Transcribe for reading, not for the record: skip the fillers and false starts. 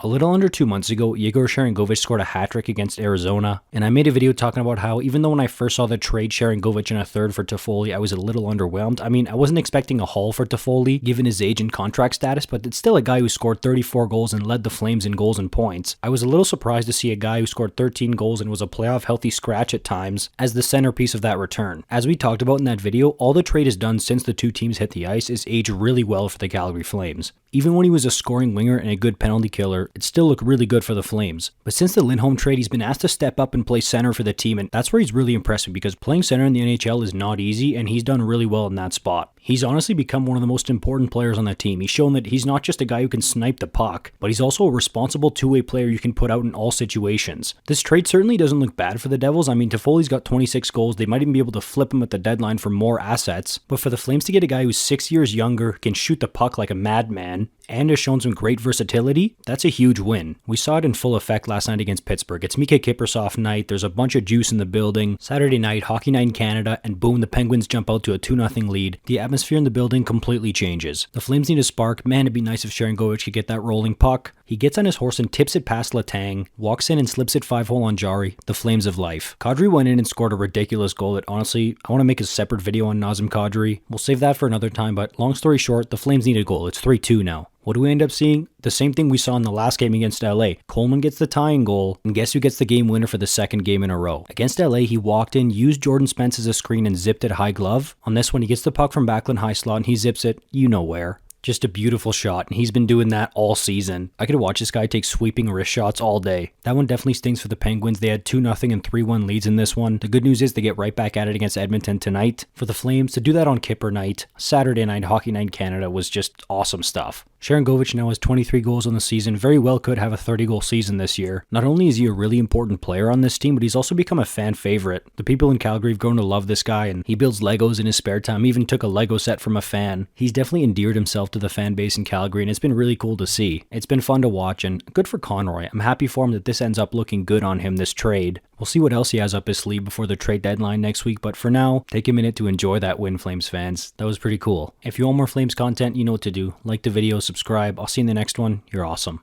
A little under 2 months ago, Yegor Sharangovich scored a hat-trick against Arizona, and I made a video talking about how even though when I first saw the trade Sharangovich in a third for Toffoli, I was a little underwhelmed. I mean, I wasn't expecting a haul for Toffoli, given his age and contract status, but it's still a guy who scored 34 goals and led the Flames in goals and points. I was a little surprised to see a guy who scored 13 goals and was a playoff healthy scratch at times as the centerpiece of that return. As we talked about in that video, all the trade has done since the two teams hit the ice is age really well for the Calgary Flames. Even when he was a scoring winger and a good penalty killer, it still looked really good for the Flames. But since the Lindholm trade, he's been asked to step up and play center for the team, and that's where he's really impressed me because playing center in the NHL is not easy, and he's done really well in that spot. He's honestly become one of the most important players on the team. He's shown that he's not just a guy who can snipe the puck, but he's also a responsible two-way player you can put out in all situations. This trade certainly doesn't look bad for the Devils. I mean, Toffoli's got 26 goals. They might even be able to flip him at the deadline for more assets. But for the Flames to get a guy who's 6 years younger, can shoot the puck like a madman, and has shown some great versatility, that's a huge win. We saw it in full effect last night against Pittsburgh. It's Miikka Kiprusoff night, there's a bunch of juice in the building, Saturday night, Hockey Night in Canada, and boom, the Penguins jump out to a 2-0 lead. The atmosphere in the building completely changes. The Flames need a spark. Man, it'd be nice if Sharangovich could get that rolling puck. He gets on his horse and tips it past Letang, walks in and slips it 5-hole on Jarry, the Flames of life. Kadri went in and scored a ridiculous goal that honestly, I want to make a separate video on Nazem Kadri. We'll save that for another time, but long story short, the Flames need a goal. It's 3-2 now. What do we end up seeing? The same thing we saw in the last game against LA. Coleman gets the tying goal, and guess who gets the game winner for the second game in a row? Against LA, he walked in, used Jordan Spence as a screen, and zipped it high glove. On this one, he gets the puck from Backlund high slot, and he zips it, you know where. Just a beautiful shot, and he's been doing that all season. I could watch this guy take sweeping wrist shots all day. That one definitely stings for the Penguins. They had 2-0 and 3-1 leads in this one. The good news is they get right back at it against Edmonton tonight. For the Flames, to do that on Kipper night, Saturday night, Hockey Night in Canada was just awesome stuff. Sharangovich now has 23 goals on the season, very well could have a 30-goal season this year. Not only is he a really important player on this team, but he's also become a fan favorite. The people in Calgary have grown to love this guy, and he builds Legos in his spare time. He even took a Lego set from a fan. He's definitely endeared himself to the fan base in Calgary, and it's been really cool to see. It's been fun to watch, and good for Conroy. I'm happy for him that this ends up looking good on him, this trade. We'll see what else he has up his sleeve before the trade deadline next week, but for now, take a minute to enjoy that win, Flames fans. That was pretty cool. If you want more Flames content, you know what to do. Like the video, subscribe. I'll see you in the next one. You're awesome.